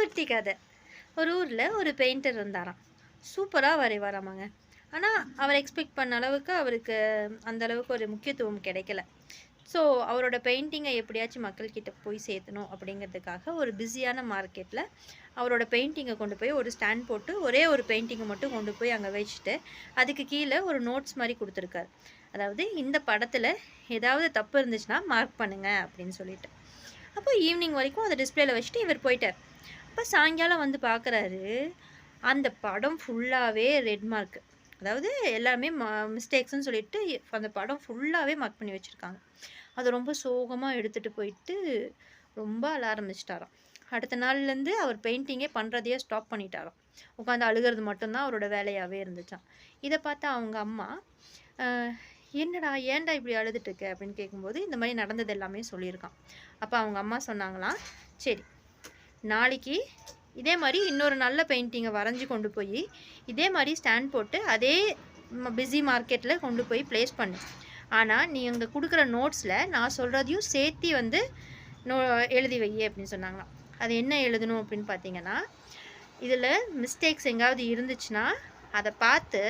குட்டி கதை. ஒரு ஊர்ல ஒரு பெயிண்டர் இருந்தாராம். சூப்பரா வரைவாராமாங்க. ஆனா, அவர் எக்ஸ்பெக்ட் பண்ண அளவுக்கு அவருக்கு அந்த அளவுக்கு ஒரு முக்கியத்துவம் கிடைக்கல. ஸோ, அவரோட பெயிண்டிங்க எப்படியாச்சும் மக்கள் கிட்ட போய் சேர்த்தணும் அப்படிங்கிறதுக்காக ஒரு பிஸியான மார்க்கெட்ல அவரோட பெயிண்டிங்க கொண்டு போய் ஒரு ஸ்டாண்ட் போட்டு, ஒரே ஒரு பெயிண்டிங்க மட்டும் கொண்டு போய் அங்க வச்சுட்டு, அதுக்கு கீழ ஒரு நோட்ஸ் மாரி குடுத்துருக்காரு. அதாவது, இந்த படத்துல ஏதாவது தப்பு இருந்துச்சுன்னா மார்க் பண்ணுங்க அப்படின்னு சொல்லிட்டு. அப்போ ஈவினிங் வரைக்கும் அத டிஸ்ப்ளேல வச்சுட்டு இவர் போயிட்டார். அப்ப சாயங்காலம் வந்து பார்க்குறாரு, அந்த படம் ஃபுல்லாவே ரெட் மார்க். அதாவது எல்லாமே மிஸ்டேக்ஸ்ன்னு சொல்லிட்டு அந்த படம் ஃபுல்லாவே மார்க் பண்ணி வச்சிருக்காங்க. அத ரொம்ப சோகமா எடுத்துட்டு போயிட்டு ரொம்ப அழ ஆரம்பிச்சுட்டாராம். அடுத்த நாள்லேருந்து அவர் பெயிண்டிங்கே பண்றதையே ஸ்டாப் பண்ணிட்டாராம். உட்காந்து அழுகுறது மட்டும் தான் அவரோட வேலையாவே இருந்துச்சாம். இத பார்த்த அவங்க அம்மா, "அ என்னடா ஏன்டா இப்படி அழுதுட்டு இருக்க?" அப்படின்னு கேட்கும்போது, இந்த மாரி நடந்தது எல்லாமே சொல்லியிருக்கான். அப்ப அவங்க அம்மா சொன்னாங்களாம், "சரி, நாளைக்கு இதே மாரி இன்னொரு நல்ல பெயிண்டிங்க வரைஞ்சு கொண்டு போயி, இதே மாரி ஸ்டாண்ட் போட்டு அதே பிஸி மார்க்கெட்ல கொண்டு போய் பிளேஸ் பண்ணு. ஆனா, நீ அங்க குடுக்குற நோட்ஸ்ல நான் சொல்றதையும் சேர்த்தி வந்து நோ எழுதி வை" அப்படின்னு சொன்னாங்களாம். அது என்ன எழுதணும் அப்படின்னு பார்த்தீங்கன்னா, இதில மிஸ்டேக்ஸ் எங்கேயாவது இருந்துச்சுன்னா, அத பார்த்து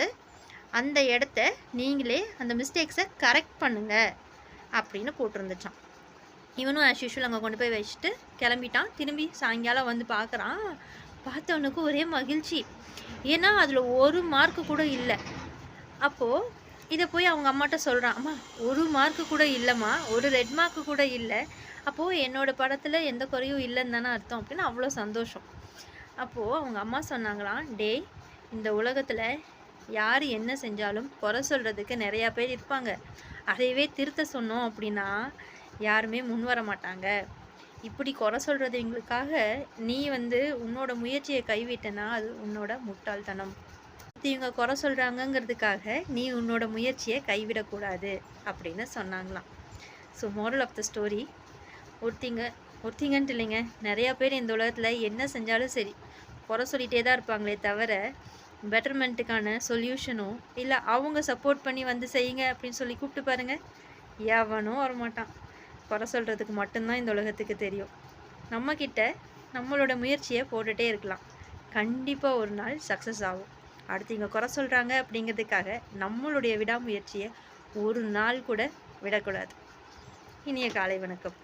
அந்த இடத்த நீங்களே அந்த மிஸ்டேக்ஸ கரெக்ட் பண்ணுங்க அப்படின்னு போட்டிருந்துச்சாம். இவனும் ஆஸ் யூசுவல் அங்க கொண்டு போய் வச்சுட்டு கிளம்பிட்டான். திரும்பி சாயங்காலம் வந்து பார்க்குறான். பார்த்தவனுக்கு ஒரே மகிழ்ச்சி. ஏன்னா, அதில ஒரு மார்க் கூட இல்ல. அப்போ இத போய் அவங்க அம்மாட்ட சொல்றான். "அம்மா, ஒரு மார்க் கூட இல்லம்மா. ஒரு ரெட் மார்க் கூட இல்ல. அப்போ என்னோட படத்துல எந்த குறையும் இல்லன்னு தானே அர்த்தம்." அப்படின்னு அவ்ளோ சந்தோஷம். அப்போ அவங்க அம்மா சொன்னாங்களாம், "டேய், இந்த உலகத்துல யாரு என்ன செஞ்சாலும் குறை சொல்றதுக்கு நெறைய பேர் இருப்பாங்க. அதையவே திருத்த சொன்னோம் அப்படின்னா, யாருமே முன் வர மாட்டாங்க. இப்படி குறை சொல்றவங்களுக்காக நீ வந்து உன்னோட முயற்சிய கைவிட்டனா, அது உன்னோட முட்டாள்தனம். இவங்க குறை சொல்றாங்கங்கிறதுக்காக நீ உன்னோட முயற்சிய கைவிடக்கூடாது." அப்படின்னு சொன்னாங்களாம். So moral of the story, ஒருத்திங்க ஒருத்திங்கன்ட்டு இல்லைங்க. நெறையா பேர் இந்த உலகத்துல என்ன செஞ்சாலும் சரி, குறை சொல்லிட்டே தான் இருப்பாங்களே தவிர, பெட்டர்மெண்ட்டுக்கான சொல்யூஷனோ, இல்ல அவங்க சப்போர்ட் பண்ணி வந்து செய்யுங்க அப்படின்னு சொல்லி கூப்பிட்டு பாருங்க, எவனும் வரமாட்டான். குறை சொல்றதுக்கு மட்டும் தான் இந்த உலகத்துக்கு தெரியும். நம்மகிட்ட நம்மளோட முயற்சிய போட்டுட்டே இருக்கலாம். கண்டிப்பா ஒரு நாள் சக்சஸ் ஆகும். அடுத்தவங்க குறை சொல்றாங்க அப்படிங்கிறதுக்காக நம்மளுடைய விடாமுயற்சிய ஒரு நாள் கூட விடக்கூடாது. இனிய காலை வணக்கம்.